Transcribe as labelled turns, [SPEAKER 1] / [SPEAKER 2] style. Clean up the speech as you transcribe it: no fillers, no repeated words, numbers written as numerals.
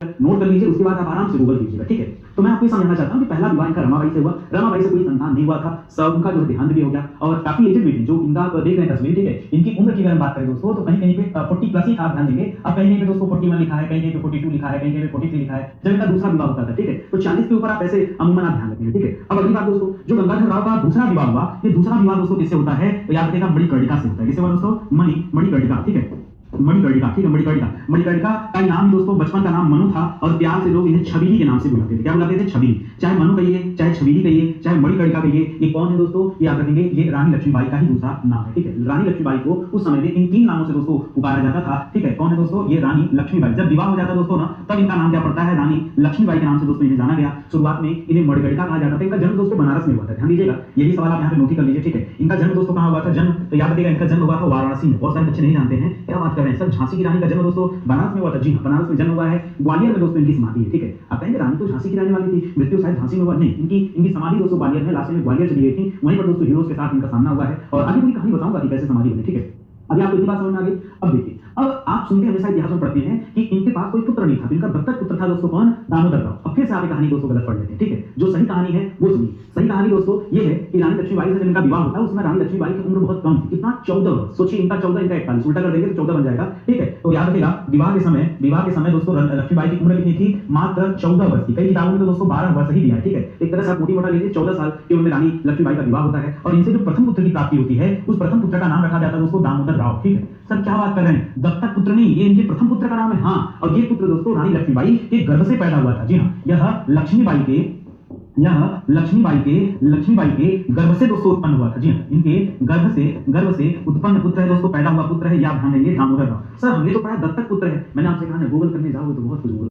[SPEAKER 1] Note कर लीजिए, उसके बाद आप आराम से गूगल कीजिएगा, ठीक है। तो मैं आपको ये समझाना चाहता हूँ कि पहला विवाह इनका रमाबाई से हुआ, रमाबाई से कोई संतान नहीं हुआ था, सब उनका जो देहांत भी हो गया और काफी एजेड भी थी, जो इनका आप देख रहे हैं तस्वीर, ठीक है। इनकी उम्र की अगर हम बात करें दोस्तों तो कहीं कहीं पे 40 प्लस ही आप ध्यान देंगे। अब कहीं कहीं पे दोस्तों 41 लिखा है, कहीं कहीं पे 42 लिखा है, कहीं कहीं पे 43 लिखा है, जब इनका दूसरा विवाह होता था, ठीक है। तो 40 के ऊपर आप ऐसे अमूमन आप ध्यान रखेंगे, ठीक है। अब अगली बात दोस्तों, जो गंगाधर राव का दूसरा विवाह हुआ, ये दूसरा विवाह दोस्तों किससे होता है तो याद रखिएगा मणिकर्णिका से होता है। किससे हुआ दोस्तों? मणिकर्णिका, ठीक है। मणिकर्णिका, ठीक है, मणिकर्णिका का नाम दोस्तों बचपन का नाम मनु था और प्यार से लोग इन्हें छबीली के नाम से बुलाते थे। क्या बुलाते थे? छबीली। चाहे मनु कहिए, चाहे छबीली कहिए, चाहे मणिकर्णिका कहिए, ये कौन है दोस्तों? ये याद रखेंगे, ये रानी लक्ष्मीबाई का ही दूसरा नाम है, ठीक है। रानी लक्ष्मीबाई को उस समय में इन 3 नामों से दोस्तों पुकारा जाता था, ठीक है। कौन है दोस्तों? ये रानी लक्ष्मीबाई। जब विवाह हो जाता दोस्तों ना, तब इनका नाम क्या पड़ता है? रानी लक्ष्मीबाई के नाम से दोस्तों इन्हें जाना गया। शुरुआत में इन्हें मणिकर्णिका कहा जाता था। इनका जन्म दोस्तों बनारस में हुआ था, ध्यान दीजिएगा, ये भी सवाल आप यहाँ पे नोट कर लीजिए, ठीक है। इनका जन्म दोस्तों कहाँ हुआ था? जन्म तो याद रखिएगा, इनका जन्म हुआ था वाराणसी में। बहुत सारे बच्चे नहीं जानते हैं, क्या बात कर रहे हैं सर, झांसी की रानी का जन्म दोस्तों बनारस में हुआ था। जी हाँ, बनारस में जन्म हुआ है। ग्वालियर में दोस्तों इनकी समाधि है, ठीक है। आप कहेंगे रानी तो झांसी की रहने वाली थी, मृत्यु शायद झांसी में हुआ, नहीं, इनकी समाधि दोस्तों ग्वालियर में, लास्ट में ग्वालियर चली गई थी, वहीं पर दोस्तों हीरोज के साथ इनका सामना हुआ है और आगे पूरी कहानी बताऊंगा कि कैसे समाधि बनी, ठीक है। अभी आपको इतनी बात समझ में आ गई। अब देखिए, अब आप सुनते हमेशा इतिहास में पढ़ते हैं कि इनके पास कोई पुत्र नहीं था, इनका दत्तक पुत्र था दोस्तों कौन? दामोदर राव। अब फिर से आप कहानी दोस्तों गलत पढ़ लेते हैं, ठीक है। जो सही कहानी है वो सुनिए। सही कहानी दोस्तों ये है कि रानी लक्ष्मीबाई से जब इनका विवाह होता है, उसमें रानी लक्ष्मीबाई की उम्र बहुत कम थी, कितना? 14 वर्ष। सोचिए, इनका 14, इनका 41, उल्टा कर देंगे तो 14 बन जाएगा, ठीक है। तो याद रखिएगा, विवाह के समय दोस्तों लक्ष्मीबाई की उम्र कितनी थी? मात्र 14 वर्ष की। कई किताबों में तो दोस्तों 12 वर्ष ही दिया है, ठीक है। एक तरह से आप मोटी मोटा लीजिए, 14 साल की उम्र में रानी लक्ष्मीबाई का विवाह होता है और इनसे जो प्रथम पुत्र की प्राप्ति होती है, उस प्रथम पुत्र का नाम रखा जाता है दोस्तों दामोदर राव, ठीक है। सर क्या बात कर रहे हैं, दत्तक पुत्र नहीं, ये इनके प्रथम पुत्र का नाम है। हाँ, और ये पुत्र दोस्तों रानी लक्ष्मीबाई के गर्भ से पैदा हुआ था। जी हाँ, यह लक्ष्मीबाई के गर्भ से दोस्तों उत्पन्न हुआ था। जी हाँ, इनके गर्भ से उत्पन्न पुत्र है दोस्तों, पैदा हुआ पुत्र है, याद ध्यान देंगे दामोदर राव। सर हमने तो पढ़ा दत्तक पुत्र है, मैंने आपसे कहा ना गूगल करने जाओगे तो बहुत कुछ